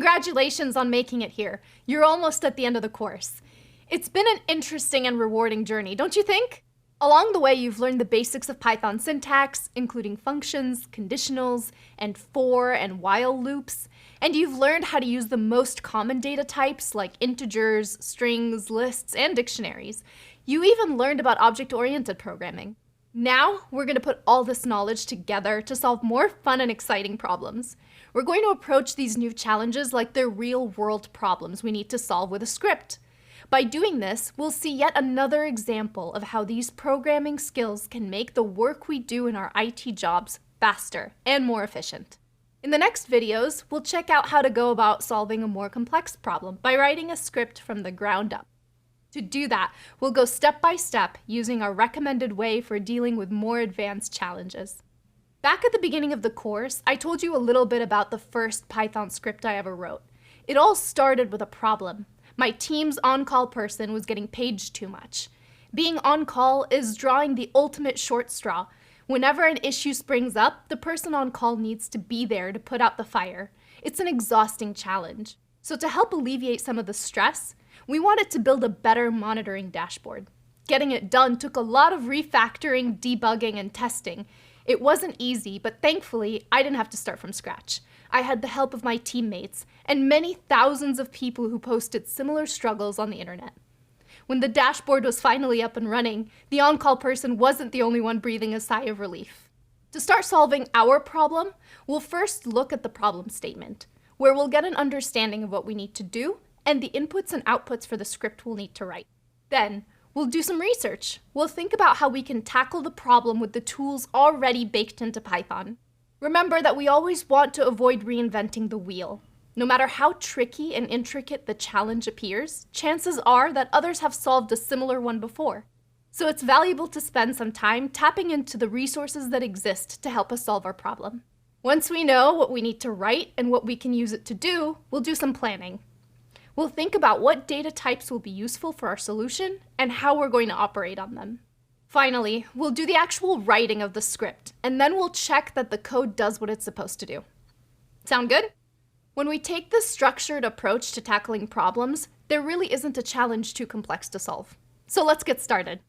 Congratulations on making it here. You're almost at the end of the course. It's been an interesting and rewarding journey, don't you think? Along the way, you've learned the basics of Python syntax, including functions, conditionals, and for and while loops, and you've learned how to use the most common data types like integers, strings, lists, and dictionaries. You even learned about object-oriented programming. Now, we're going to put all this knowledge together to solve more fun and exciting problems. We're going to approach these new challenges like they're real-world problems we need to solve with a script. By doing this, we'll see yet another example of how these programming skills can make the work we do in our IT jobs faster and more efficient. In the next videos, we'll check out how to go about solving a more complex problem by writing a script from the ground up. To do that, we'll go step by step using our recommended way for dealing with more advanced challenges. Back at the beginning of the course, I told you a little bit about the first Python script I ever wrote. It all started with a problem. My team's on-call person was getting paged too much. Being on-call is drawing the ultimate short straw. Whenever an issue springs up, the person on call needs to be there to put out the fire. It's an exhausting challenge. So to help alleviate some of the stress, we wanted to build a better monitoring dashboard. Getting it done took a lot of refactoring, debugging, and testing. It wasn't easy, but thankfully, I didn't have to start from scratch. I had the help of my teammates and many thousands of people who posted similar struggles on the internet. When the dashboard was finally up and running, the on-call person wasn't the only one breathing a sigh of relief. To start solving our problem, we'll first look at the problem statement, where we'll get an understanding of what we need to do and the inputs and outputs for the script we'll need to write. Then, we'll do some research. We'll think about how we can tackle the problem with the tools already baked into Python. Remember that we always want to avoid reinventing the wheel. No matter how tricky and intricate the challenge appears, chances are that others have solved a similar one before. So it's valuable to spend some time tapping into the resources that exist to help us solve our problem. Once we know what we need to write and what we can use it to do, we'll do some planning. We'll think about what data types will be useful for our solution and how we're going to operate on them. Finally, we'll do the actual writing of the script, and then we'll check that the code does what it's supposed to do. Sound good? When we take this structured approach to tackling problems, there really isn't a challenge too complex to solve. So let's get started.